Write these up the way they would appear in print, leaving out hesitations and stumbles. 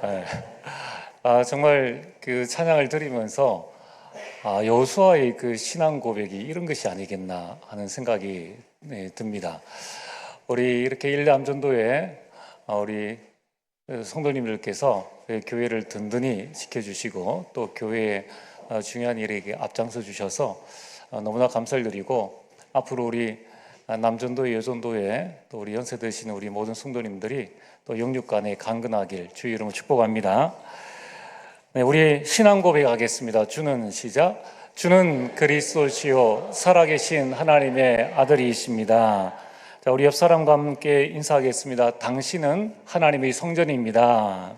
네. 정말 그 찬양을 들으면서 여호수아의 그 신앙 고백이 이런 것이 아니겠나 하는 생각이 듭니다. 우리 이렇게 일남전도에 우리 성도님들께서 교회를 든든히 지켜주시고 또 교회의 중요한 일에 앞장서 주셔서 너무나 감사를 드리고, 앞으로 우리 남전도회, 여전도회, 또 우리 연세 드시는 우리 모든 성도님들이 또 영육간에 강건하길 주의 이름으로 축복합니다. 네, 우리 신앙 고백하겠습니다. 주는 시작. 주는 그리스도시요 살아계신 하나님의 아들이십니다. 자, 우리 옆 사람과 함께 인사하겠습니다. 당신은 하나님의 성전입니다.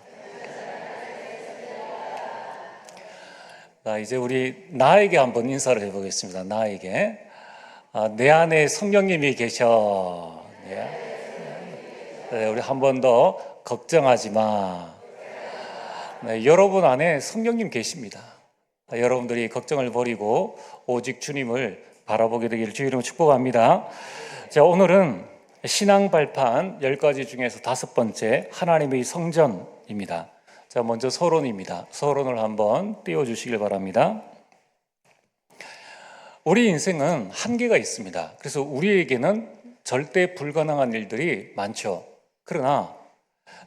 자, 이제 우리 나에게 한번 인사를 해보겠습니다. 나에게. 내 안에 성령님이 계셔. 네, 우리 한 번 더 걱정하지 마. 네, 여러분 안에 성령님 계십니다. 여러분들이 걱정을 버리고 오직 주님을 바라보게 되기를 주의 이름으로 축복합니다. 자, 오늘은 신앙 발판 10가지 중에서 5번째, 하나님의 성전입니다. 자, 먼저 서론입니다. 서론을 한번 띄워주시길 바랍니다. 우리 인생은 한계가 있습니다. 그래서 우리에게는 절대 불가능한 일들이 많죠. 그러나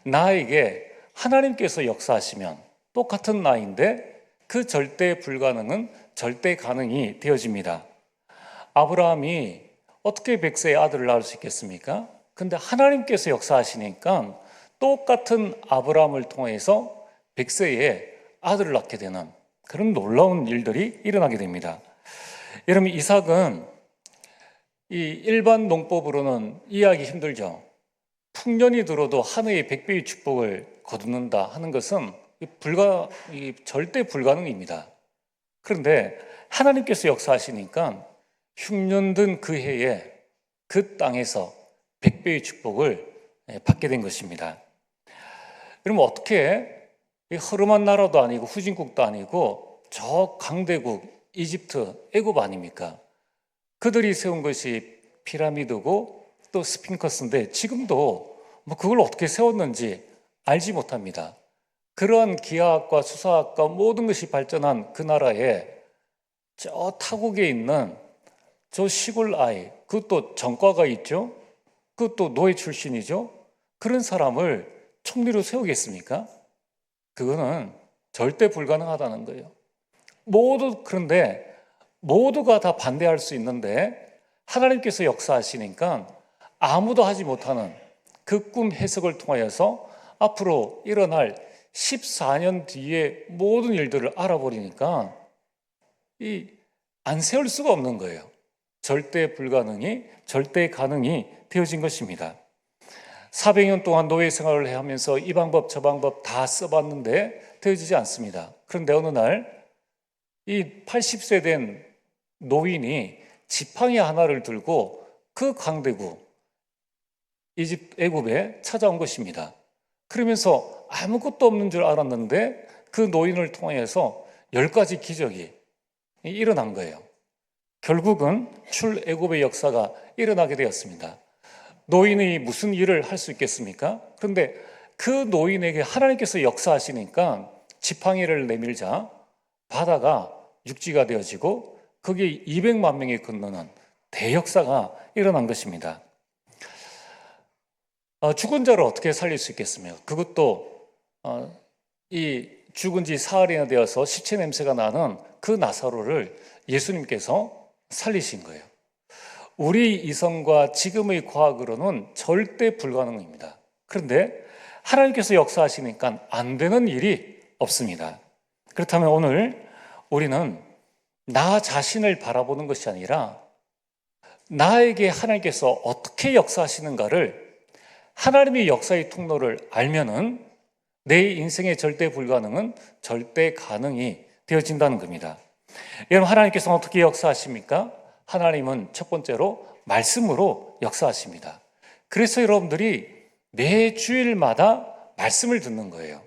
나에게 하나님께서 역사하시면 똑같은 나인데 그 절대 불가능은 절대 가능이 되어집니다. 아브라함이 어떻게 100세의 아들을 낳을 수 있겠습니까? 근데 하나님께서 역사하시니까 똑같은 아브라함을 통해서 100세의 아들을 낳게 되는 그런 놀라운 일들이 일어나게 됩니다. 여러분, 이삭은 이 일반 농법으로는 이해하기 힘들죠. 풍년이 들어도 한 해에 100배의 축복을 거두는다 하는 것은 절대 불가능입니다. 그런데 하나님께서 역사하시니까 흉년 든 그 해에 그 땅에서 100배의 축복을 받게 된 것입니다. 그러면 어떻게 허름한 나라도 아니고 후진국도 아니고 저 강대국 이집트, 애굽 아닙니까? 그들이 세운 것이 피라미드고 또 스핑커스인데 지금도 그걸 어떻게 세웠는지 알지 못합니다. 그러한 기하학과 수사학과 모든 것이 발전한 그 나라에 저 타국에 있는 저 시골 아이, 그것도 전과가 있죠? 그것도 노예 출신이죠? 그런 사람을 총리로 세우겠습니까? 그거는 절대 불가능하다는 거예요. 그런데 모두가 다 반대할 수 있는데 하나님께서 역사하시니까 아무도 하지 못하는 그 꿈 해석을 통하여서 앞으로 일어날 14년 뒤에 모든 일들을 알아버리니까 안 세울 수가 없는 거예요. 절대 불가능이 절대 가능이 되어진 것입니다. 400년 동안 노예 생활을 하면서 이 방법 저 방법 다 써봤는데 되어지지 않습니다. 그런데 어느 날 이 80세 된 노인이 지팡이 하나를 들고 그 강대국 애굽에 찾아온 것입니다. 그러면서 아무것도 없는 줄 알았는데 그 노인을 통해서 10가지 기적이 일어난 거예요. 결국은 출애굽의 역사가 일어나게 되었습니다. 노인이 무슨 일을 할 수 있겠습니까? 그런데 그 노인에게 하나님께서 역사하시니까 지팡이를 내밀자 바다가 육지가 되어지고 거기에 200만 명이 건너는 대역사가 일어난 것입니다. 죽은 자를 어떻게 살릴 수 있겠습니까? 그것도 이 죽은 지 사흘이나 되어서 시체 냄새가 나는 그 나사로를 예수님께서 살리신 거예요. 우리 이성과 지금의 과학으로는 절대 불가능입니다. 그런데 하나님께서 역사하시니까 안 되는 일이 없습니다. 그렇다면 오늘 우리는 나 자신을 바라보는 것이 아니라 나에게 하나님께서 어떻게 역사하시는가를, 하나님의 역사의 통로를 알면은 내 인생의 절대 불가능은 절대 가능이 되어진다는 겁니다. 여러분, 하나님께서 어떻게 역사하십니까? 하나님은 첫 번째로 말씀으로 역사하십니다. 그래서 여러분들이 매 주일마다 말씀을 듣는 거예요.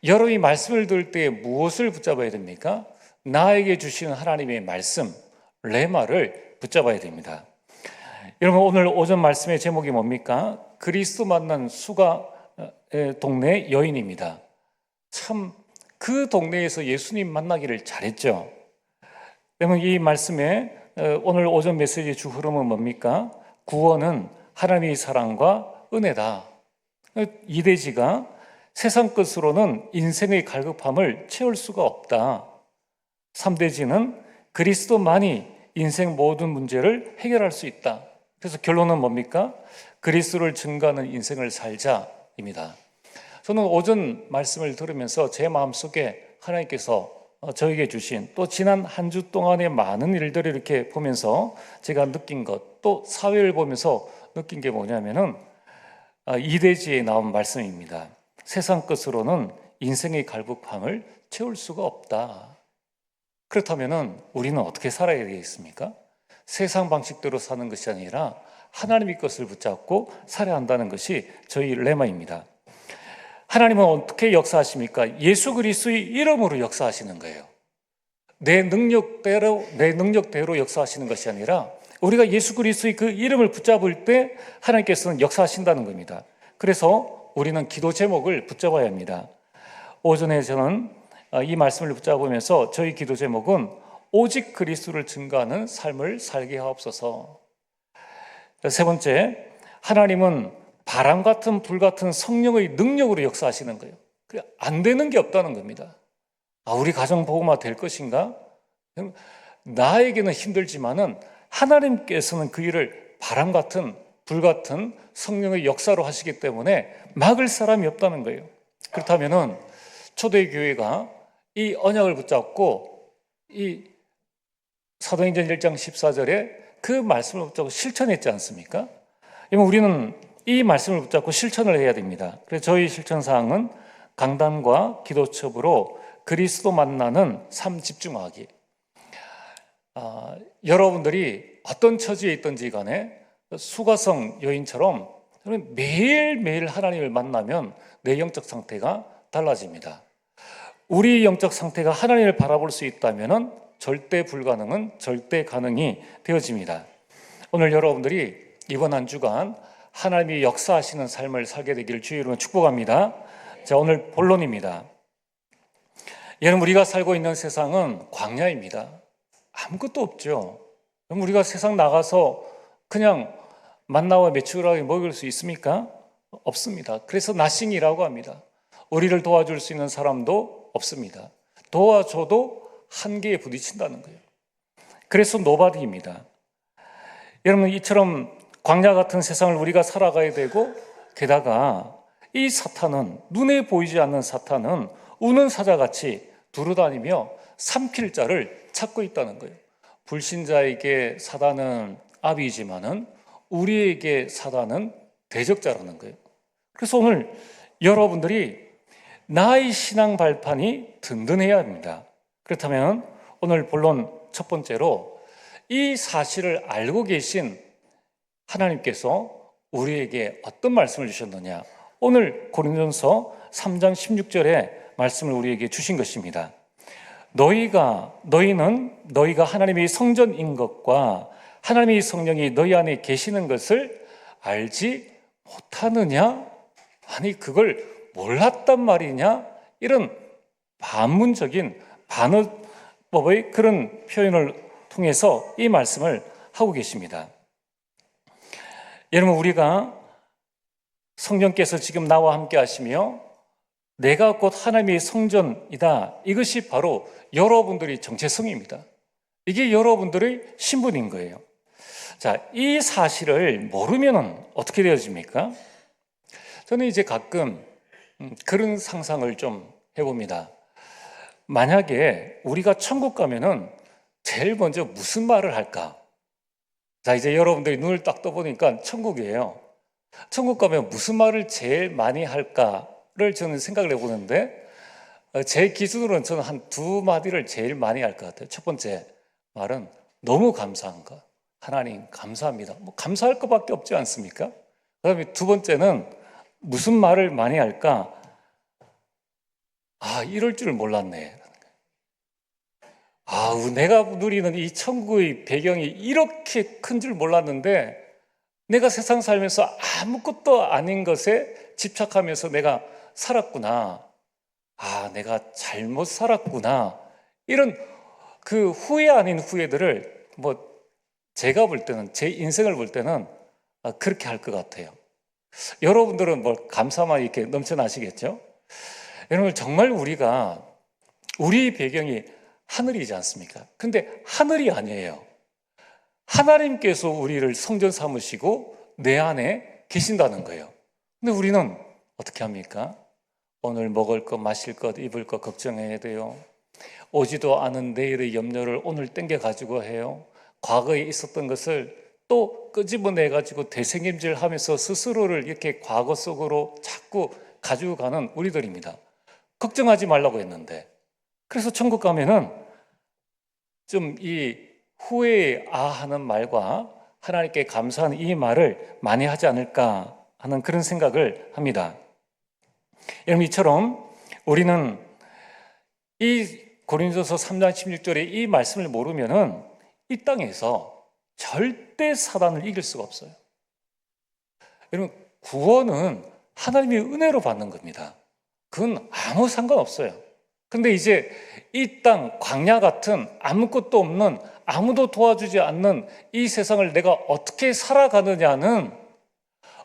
여러분이 말씀을 들을 때 무엇을 붙잡아야 됩니까? 나에게 주시는 하나님의 말씀, 레마를 붙잡아야 됩니다. 여러분, 오늘 오전 말씀의 제목이 뭡니까? 그리스도 만난 수가 동네 여인입니다. 참 그 동네에서 예수님 만나기를 잘했죠. 그러면 이 말씀에 오늘 오전 메시지 주 흐름은 뭡니까? 구원은 하나님의 사랑과 은혜다. 이대지가 세상 끝으로는 인생의 갈급함을 채울 수가 없다. 삼대지는 그리스도만이 인생 모든 문제를 해결할 수 있다. 그래서 결론은 뭡니까? 그리스도를 증거하는 인생을 살자입니다. 저는 오전 말씀을 들으면서 제 마음속에 하나님께서 저에게 주신 또 지난 한 주 동안의 많은 일들을 이렇게 보면서 제가 느낀 것, 또 사회를 보면서 느낀 게 뭐냐면은 이대지에 나온 말씀입니다. 세상 끝으로는 인생의 갈급함을 채울 수가 없다. 그렇다면은 우리는 어떻게 살아야 되겠습니까? 세상 방식대로 사는 것이 아니라 하나님의 것을 붙잡고 살아야 한다는 것이 저희 레마입니다. 하나님은 어떻게 역사하십니까? 예수 그리스도의 이름으로 역사하시는 거예요. 내 능력대로 역사하시는 것이 아니라 우리가 예수 그리스도의 그 이름을 붙잡을 때 하나님께서는 역사하신다는 겁니다. 그래서 우리는 기도 제목을 붙잡아야 합니다. 오전에 저는 이 말씀을 붙잡으면서 저희 기도 제목은 오직 그리스도를 증거하는 삶을 살게 하옵소서. 세 번째, 하나님은 바람 같은 불 같은 성령의 능력으로 역사하시는 거예요. 안 되는 게 없다는 겁니다. 우리 가정 복음화 될 것인가? 나에게는 힘들지만은 하나님께서는 그 일을 바람 같은 불 같은 성령의 역사로 하시기 때문에 막을 사람이 없다는 거예요. 그렇다면은 초대교회가 이 언약을 붙잡고 이 사도행전 1장 14절에 그 말씀을 붙잡고 실천했지 않습니까? 우리는 이 말씀을 붙잡고 실천을 해야 됩니다. 그래서 저희 실천 사항은 강단과 기도첩으로 그리스도 만나는 삶 집중하기. 여러분들이 어떤 처지에 있든지 간에 수가성 여인처럼 매일매일 하나님을 만나면 내 영적 상태가 달라집니다. 우리 영적 상태가 하나님을 바라볼 수 있다면 절대 불가능은 절대 가능이 되어집니다. 오늘 여러분들이 이번 한 주간 하나님이 역사하시는 삶을 살게 되기를 주의 이름으로 축복합니다. 자, 오늘 본론입니다. 여러분, 우리가 살고 있는 세상은 광야입니다. 아무것도 없죠. 그럼 우리가 세상 나가서 그냥 만나와 메추라기 먹을 수 있습니까? 없습니다. 그래서 나싱이라고 합니다. 우리를 도와줄 수 있는 사람도 없습니다. 도와줘도 한계에 부딪힌다는 거예요. 그래서 노바디입니다. 여러분, 이처럼 광야 같은 세상을 우리가 살아가야 되고, 게다가 이 사탄은, 눈에 보이지 않는 사탄은 우는 사자같이 두루다니며 삼킬 자를 찾고 있다는 거예요. 불신자에게 사단은 아비이지만은 우리에게 사단은 대적자라는 거예요. 그래서 오늘 여러분들이 나의 신앙 발판이 든든해야 합니다. 그렇다면 오늘 본론 첫 번째로 이 사실을 알고 계신 하나님께서 우리에게 어떤 말씀을 주셨느냐, 오늘 고린도전서 3장 16절의 말씀을 우리에게 주신 것입니다. 너희는 너희가 하나님의 성전인 것과 하나님의 성령이 너희 안에 계시는 것을 알지 못하느냐? 아니, 그걸 몰랐단 말이냐? 이런 반문적인 반어법의 그런 표현을 통해서 이 말씀을 하고 계십니다. 여러분, 우리가 성령께서 지금 나와 함께 하시며 내가 곧 하나님의 성전이다, 이것이 바로 여러분들의 정체성입니다. 이게 여러분들의 신분인 거예요. 자, 이 사실을 모르면 어떻게 되어집니까? 저는 이제 가끔 그런 상상을 좀 해봅니다. 만약에 우리가 천국 가면은 제일 먼저 무슨 말을 할까? 자, 이제 여러분들이 눈을 딱 떠보니까 천국이에요. 천국 가면 무슨 말을 제일 많이 할까를 저는 생각을 해보는데, 제 기준으로는 저는 한 두 마디를 제일 많이 할 것 같아요. 첫 번째 말은 너무 감사한 것. 하나님 감사합니다. 감사할 것밖에 없지 않습니까? 그 다음에 두 번째는 무슨 말을 많이 할까? 이럴 줄 몰랐네. 내가 누리는 이 천국의 배경이 이렇게 큰 줄 몰랐는데, 내가 세상 살면서 아무것도 아닌 것에 집착하면서 내가 살았구나. 아, 내가 잘못 살았구나. 이런 그 후회 아닌 후회들을 제가 볼 때는, 제 인생을 볼 때는 그렇게 할 것 같아요. 여러분들은 감사만 이렇게 넘쳐나시겠죠? 여러분, 정말 우리 배경이 하늘이지 않습니까? 근데 하늘이 아니에요. 하나님께서 우리를 성전 삼으시고 내 안에 계신다는 거예요. 근데 우리는 어떻게 합니까? 오늘 먹을 것, 마실 것, 입을 것 걱정해야 돼요. 오지도 않은 내일의 염려를 오늘 땡겨 가지고 해요. 과거에 있었던 것을 또 끄집어내 가지고 되새김질 하면서 스스로를 이렇게 과거 속으로 자꾸 가지고 가는 우리들입니다. 걱정하지 말라고 했는데. 그래서 천국 가면은 좀 이 후회의 하는 말과 하나님께 감사하는 이 말을 많이 하지 않을까 하는 그런 생각을 합니다. 여러분, 이처럼 우리는 이 고린도서 3장 16절의 이 말씀을 모르면은 이 땅에서 절대 사단을 이길 수가 없어요. 여러분, 구원은 하나님의 은혜로 받는 겁니다. 그건 아무 상관없어요. 근데 이제 이 땅 광야 같은 아무것도 없는, 아무도 도와주지 않는 이 세상을 내가 어떻게 살아가느냐는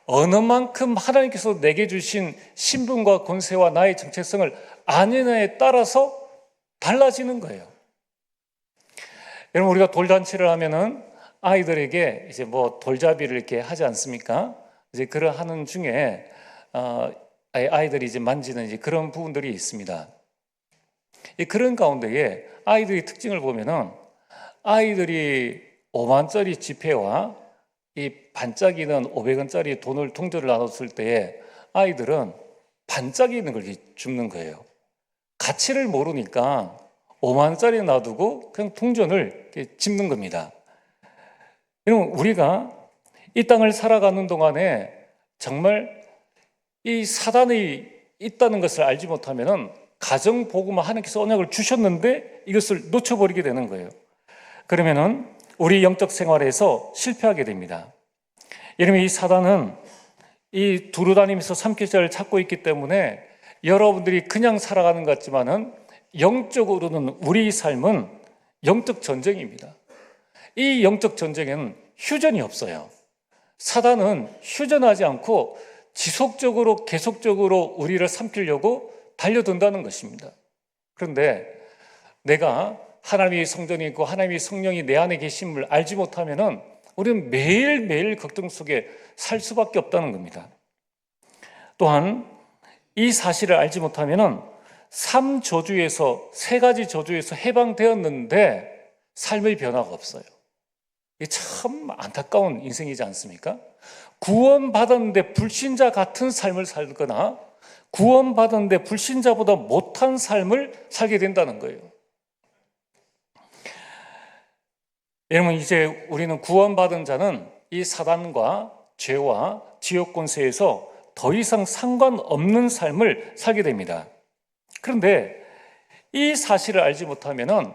어느 만큼 하나님께서 내게 주신 신분과 권세와 나의 정체성을 아느냐에 따라서 달라지는 거예요. 여러분, 우리가 돌잔치를 하면은 아이들에게 이제 돌잡이를 이렇게 하지 않습니까? 이제 그런 하는 중에 아이들이 이제 만지는 이제 그런 부분들이 있습니다. 그런 가운데에 아이들의 특징을 보면은 아이들이 5만짜리 지폐와 이 반짝이는 500원짜리 돈을 통조를 나눴을 때에 아이들은 반짝이는 걸 줍는 거예요. 가치를 모르니까 5만원짜리 놔두고 그냥 동전을 이렇게 집는 겁니다. 여러분, 우리가 이 땅을 살아가는 동안에 정말 이 사단이 있다는 것을 알지 못하면은 가정복음을 하나님께서 언약을 주셨는데 이것을 놓쳐버리게 되는 거예요. 그러면은 우리 영적 생활에서 실패하게 됩니다. 여러분, 이 사단은 이 두루다니면서 삼킬자를 찾고 있기 때문에 여러분들이 그냥 살아가는 것 같지만은 영적으로는 우리 삶은 영적 전쟁입니다. 이 영적 전쟁에는 휴전이 없어요. 사단은 휴전하지 않고 지속적으로 계속적으로 우리를 삼키려고 달려든다는 것입니다. 그런데 내가 하나님의 성전이 있고 하나님의 성령이 내 안에 계심을 알지 못하면은 우리는 매일매일 걱정 속에 살 수밖에 없다는 겁니다. 또한 이 사실을 알지 못하면은 3저주에서 3가지 저주에서 해방되었는데 삶의 변화가 없어요. 이게 참 안타까운 인생이지 않습니까? 구원받았는데 불신자 같은 삶을 살거나 구원받았는데 불신자보다 못한 삶을 살게 된다는 거예요. 여러분, 이제 우리는 구원받은 자는 이 사단과 죄와 지옥 권세에서 더 이상 상관없는 삶을 살게 됩니다. 그런데 이 사실을 알지 못하면은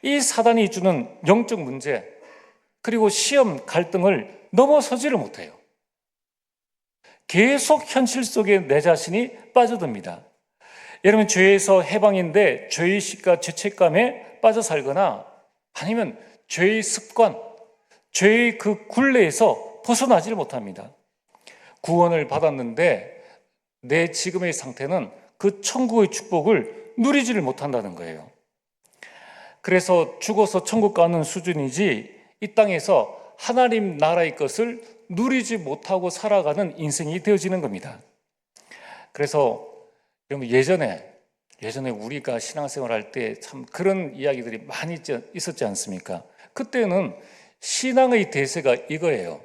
이 사단이 주는 영적 문제 그리고 시험 갈등을 넘어서지를 못해요. 계속 현실 속에 내 자신이 빠져듭니다. 여러분, 죄에서 해방인데 죄의식과 죄책감에 빠져 살거나 아니면 죄의 습관, 죄의 그 굴레에서 벗어나지를 못합니다. 구원을 받았는데 내 지금의 상태는 그 천국의 축복을 누리지를 못한다는 거예요. 그래서 죽어서 천국 가는 수준이지 이 땅에서 하나님 나라의 것을 누리지 못하고 살아가는 인생이 되어지는 겁니다. 그래서 여러분, 예전에 우리가 신앙생활 할 때 참 그런 이야기들이 많이 있었지 않습니까? 그때는 신앙의 대세가 이거예요.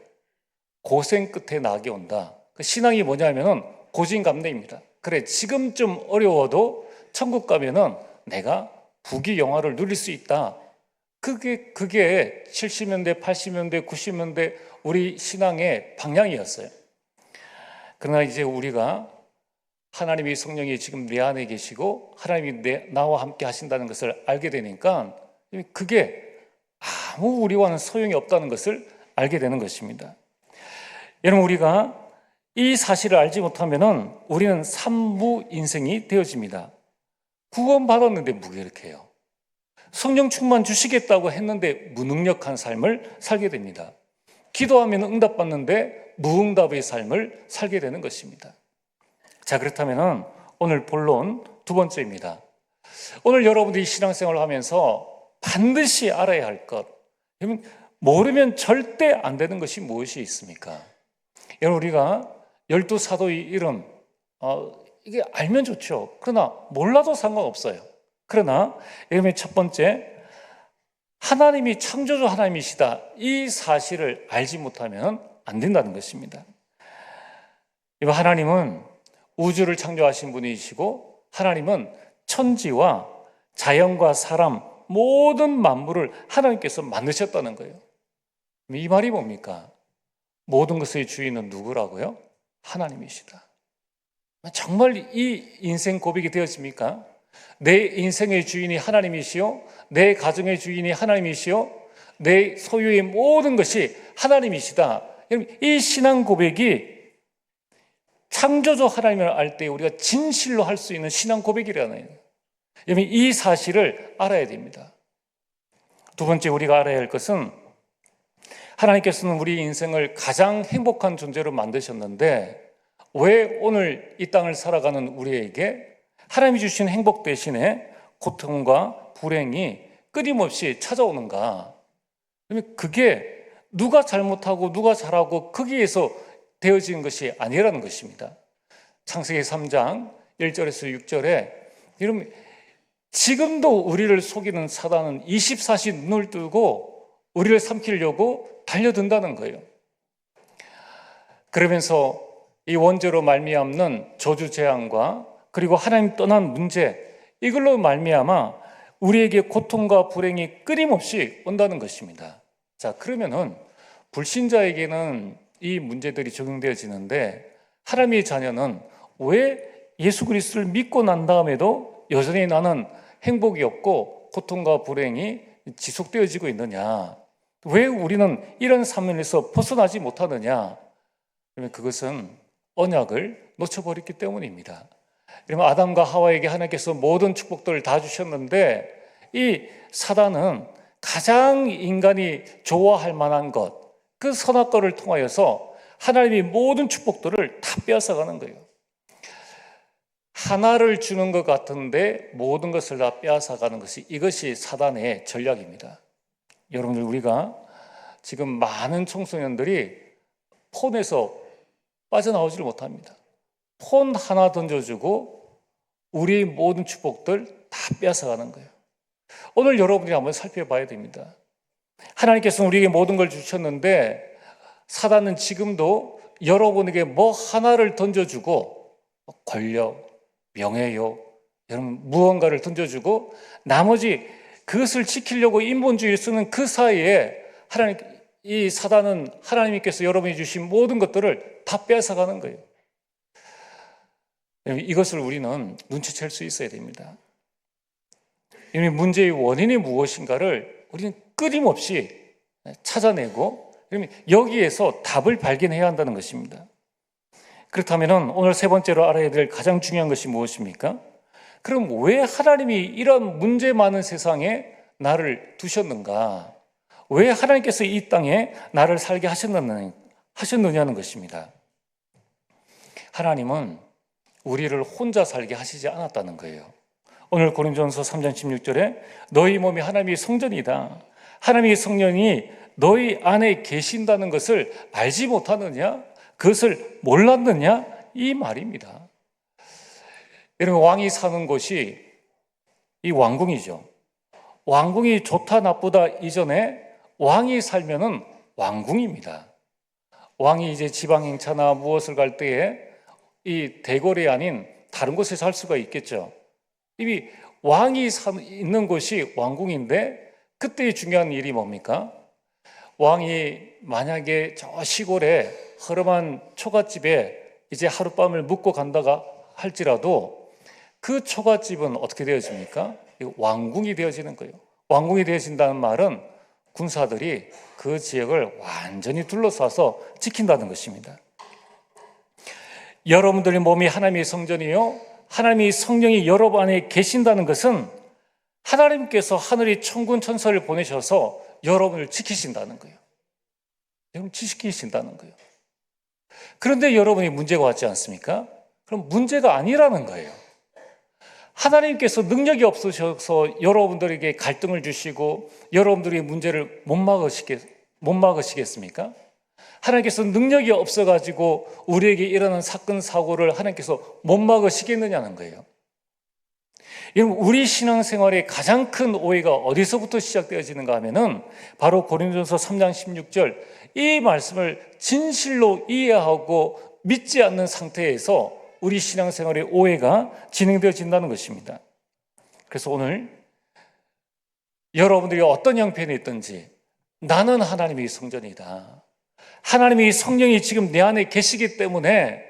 고생 끝에 낙이 온다. 그 신앙이 뭐냐면은 고진감래입니다. 그래, 지금 좀 어려워도 천국 가면은 내가 부귀영화를 누릴 수 있다. 그게 70년대, 80년대, 90년대 우리 신앙의 방향이었어요. 그러나 이제 우리가 하나님의 성령이 지금 내 안에 계시고 하나님이 나와 함께 하신다는 것을 알게 되니까 그게 아무 우리와는 소용이 없다는 것을 알게 되는 것입니다. 여러분, 우리가 이 사실을 알지 못하면은 우리는 삼무 인생이 되어집니다. 구원받았는데 무기력해요. 성령 충만 주시겠다고 했는데 무능력한 삶을 살게 됩니다. 기도하면 응답받는데 무응답의 삶을 살게 되는 것입니다. 자, 그렇다면 오늘 본론 두 번째입니다. 오늘 여러분들이 신앙생활을 하면서 반드시 알아야 할 것, 모르면 절대 안 되는 것이 무엇이 있습니까? 여러분, 우리가 12사도의 이름, 이게 알면 좋죠. 그러나 몰라도 상관없어요. 그러나 여러분의 첫 번째, 하나님이 창조주 하나님이시다, 이 사실을 알지 못하면 안 된다는 것입니다. 하나님은 우주를 창조하신 분이시고, 하나님은 천지와 자연과 사람, 모든 만물을 하나님께서 만드셨다는 거예요. 이 말이 뭡니까? 모든 것의 주인은 누구라고요? 하나님이시다. 정말 이 인생 고백이 되었습니까? 내 인생의 주인이 하나님이시요, 내 가정의 주인이 하나님이시요, 내 소유의 모든 것이 하나님이시다. 이 신앙 고백이 창조주 하나님을 알 때 우리가 진실로 할 수 있는 신앙 고백이라는 거예요. 여러분, 이 사실을 알아야 됩니다. 두 번째 우리가 알아야 할 것은, 하나님께서는 우리 인생을 가장 행복한 존재로 만드셨는데 왜 오늘 이 땅을 살아가는 우리에게 하나님이 주신 행복 대신에 고통과 불행이 끊임없이 찾아오는가? 그게 누가 잘못하고 누가 잘하고 거기에서 되어진 것이 아니라는 것입니다. 창세기 3장 1절에서 6절에 여러분, 지금도 우리를 속이는 사단은 24시 눈을 뜨고 우리를 삼키려고 달려든다는 거예요. 그러면서 이 원죄로 말미암는 저주 재앙과 그리고 하나님 떠난 문제, 이걸로 말미암아 우리에게 고통과 불행이 끊임없이 온다는 것입니다. 자, 그러면은 불신자에게는 이 문제들이 적용되어지는데 하나님의 자녀는 왜 예수 그리스도를 믿고 난 다음에도 여전히 나는 행복이 없고 고통과 불행이 지속되어지고 있느냐? 왜 우리는 이런 삶에서 벗어나지 못하느냐? 그러면 그것은 언약을 놓쳐버렸기 때문입니다. 그러면 아담과 하와에게 하나님께서 모든 축복들을 다 주셨는데 이 사단은 가장 인간이 좋아할 만한 것, 그 선악과를 통하여서 하나님이 모든 축복들을 다 빼앗아가는 거예요. 하나를 주는 것 같은데 모든 것을 다 빼앗아가는 것이, 이것이 사단의 전략입니다. 여러분들, 우리가 지금 많은 청소년들이 폰에서 빠져나오지를 못합니다. 폰 하나 던져주고 우리 모든 축복들 다 빼앗아가는 거예요. 오늘 여러분들이 한번 살펴봐야 됩니다. 하나님께서는 우리에게 모든 걸 주셨는데 사단은 지금도 여러분에게 뭐 하나를 던져주고, 권력, 명예욕, 여러분 무언가를 던져주고 나머지 그것을 지키려고 인본주의를 쓰는 그 사이에 이 사단은 하나님께서 여러분이 주신 모든 것들을 다 빼앗아가는 거예요. 이것을 우리는 눈치챌 수 있어야 됩니다. 이 문제의 원인이 무엇인가를 우리는 끊임없이 찾아내고 여기에서 답을 발견해야 한다는 것입니다. 그렇다면 오늘 세 번째로 알아야 될 가장 중요한 것이 무엇입니까? 그럼 왜 하나님이 이런 문제 많은 세상에 나를 두셨는가? 왜 하나님께서 이 땅에 나를 살게 하셨느냐는 것입니다. 하나님은 우리를 혼자 살게 하시지 않았다는 거예요. 오늘 고린도전서 3장 16절에 너희 몸이 하나님의 성전이다, 하나님의 성령이 너희 안에 계신다는 것을 알지 못하느냐? 그것을 몰랐느냐? 이 말입니다. 여러분, 왕이 사는 곳이 이 왕궁이죠. 왕궁이 좋다 나쁘다 이전에 왕이 살면은 왕궁입니다. 왕이 이제 지방 행차나 무엇을 갈 때에 이 대궐이 아닌 다른 곳에 살 수가 있겠죠. 이미 왕이 있는 곳이 왕궁인데 그때의 중요한 일이 뭡니까? 왕이 만약에 저 시골에 허름한 초가집에 이제 하룻밤을 묵고 간다가 할지라도 그 초가집은 어떻게 되어집니까? 왕궁이 되어지는 거예요. 왕궁이 되어진다는 말은 군사들이 그 지역을 완전히 둘러싸서 지킨다는 것입니다. 여러분들의 몸이 하나님의 성전이요, 하나님의 성령이 여러분 안에 계신다는 것은 하나님께서 하늘의 천군 천사를 보내셔서 여러분을 지키신다는 거예요. 여러분 지키신다는 거예요. 그런데 여러분이 문제가 왔지 않습니까? 그럼 문제가 아니라는 거예요. 하나님께서 능력이 없으셔서 여러분들에게 갈등을 주시고 여러분들의 문제를 못 막으시겠습니까? 하나님께서 능력이 없어가지고 우리에게 일어나는 사건, 사고를 하나님께서 못 막으시겠느냐는 거예요. 여러분, 우리 신앙생활의 가장 큰 오해가 어디서부터 시작되어지는가 하면은 바로 고린도전서 3장 16절 이 말씀을 진실로 이해하고 믿지 않는 상태에서 우리 신앙생활의 오해가 진행되어진다는 것입니다. 그래서 오늘 여러분들이 어떤 형편에 있든지 나는 하나님의 성전이다. 하나님의 성령이 지금 내 안에 계시기 때문에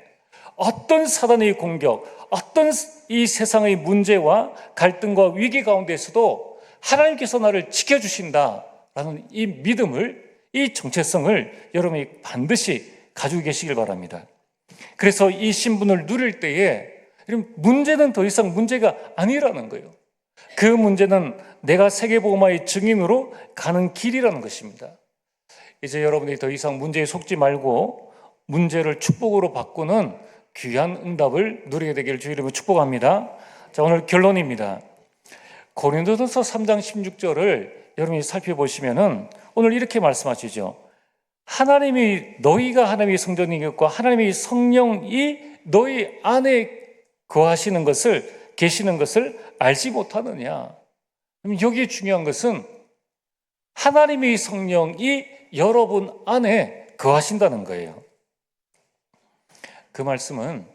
어떤 사단의 공격, 어떤 이 세상의 문제와 갈등과 위기 가운데서도 하나님께서 나를 지켜주신다라는 이 믿음을, 이 정체성을 여러분이 반드시 가지고 계시길 바랍니다. 그래서 이 신분을 누릴 때에 문제는 더 이상 문제가 아니라는 거예요. 그 문제는 내가 세계복음화의 증인으로 가는 길이라는 것입니다. 이제 여러분이 더 이상 문제에 속지 말고 문제를 축복으로 바꾸는 귀한 응답을 누리게 되기를 주의 이름으로 축복합니다. 자, 오늘 결론입니다. 고린도전서 3장 16절을 여러분이 살펴보시면은 오늘 이렇게 말씀하시죠. 너희가 하나님의 성전인 것과 하나님의 성령이 너희 안에 거하시는 것을, 계시는 것을 알지 못하느냐. 여기에 중요한 것은 하나님의 성령이 여러분 안에 거하신다는 거예요. 그 말씀은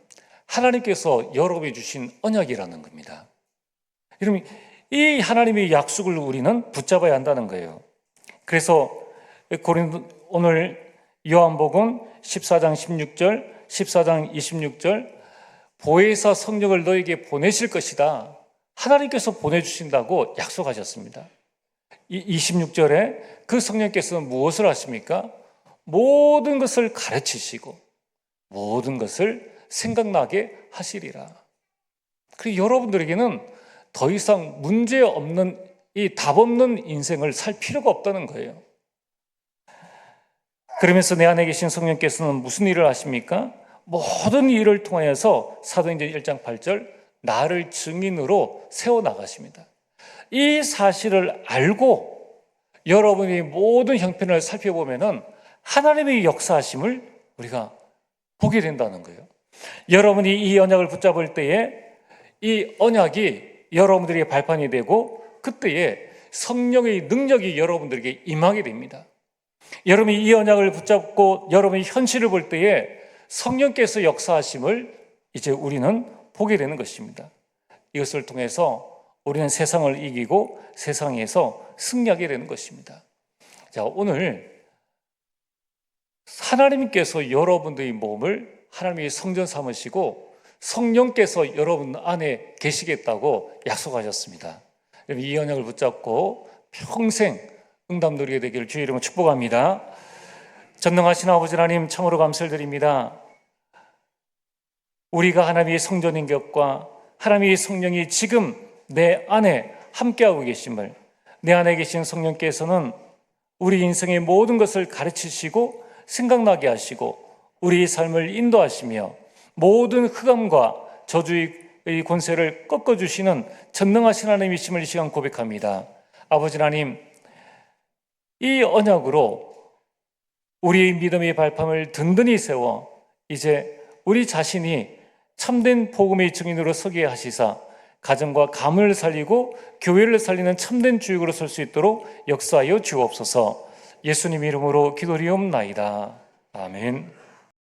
하나님께서 여러분이 주신 언약이라는 겁니다. 여러분, 이 하나님의 약속을 우리는 붙잡아야 한다는 거예요. 그래서 오늘 요한복음 14장 16절, 14장 26절 보혜사 성령을 너에게 보내실 것이다. 하나님께서 보내주신다고 약속하셨습니다. 26절에 그 성령께서는 무엇을 하십니까? 모든 것을 가르치시고 모든 것을 생각나게 하시리라. 그리고 여러분들에게는 더 이상 문제 없는 이 답 없는 인생을 살 필요가 없다는 거예요. 그러면서 내 안에 계신 성령께서는 무슨 일을 하십니까? 모든 일을 통하여서 사도행전 1장 8절 나를 증인으로 세워나가십니다. 이 사실을 알고 여러분이 모든 형편을 살펴보면은 하나님의 역사하심을 우리가 보게 된다는 거예요. 여러분이 이 언약을 붙잡을 때에 이 언약이 여러분들에게 발판이 되고 그때에 성령의 능력이 여러분들에게 임하게 됩니다. 여러분이 이 언약을 붙잡고 여러분이 현실을 볼 때에 성령께서 역사하심을 이제 우리는 보게 되는 것입니다. 이것을 통해서 우리는 세상을 이기고 세상에서 승리하게 되는 것입니다. 자, 오늘 하나님께서 여러분들의 몸을 하나님의 성전 삼으시고 성령께서 여러분 안에 계시겠다고 약속하셨습니다. 이 언약을 붙잡고 평생 응답 누리게 되기를 주의 이름으로 축복합니다. 전능하신 아버지 하나님 참으로 감사를 드립니다. 우리가 하나님의 성전인 것과 하나님의 성령이 지금 내 안에 함께하고 계심을, 내 안에 계신 성령께서는 우리 인생의 모든 것을 가르치시고 생각나게 하시고 우리의 삶을 인도하시며 모든 흑암과 저주의 권세를 꺾어주시는 전능하신 하나님이심을 이 시간 고백합니다. 아버지 하나님, 이 언약으로 우리의 믿음의 발판을 든든히 세워 이제 우리 자신이 참된 복음의 증인으로 서게 하시사 가정과 가문을 살리고 교회를 살리는 참된 주역으로 설 수 있도록 역사하여 주옵소서. 예수님 이름으로 기도리옵나이다. 아멘.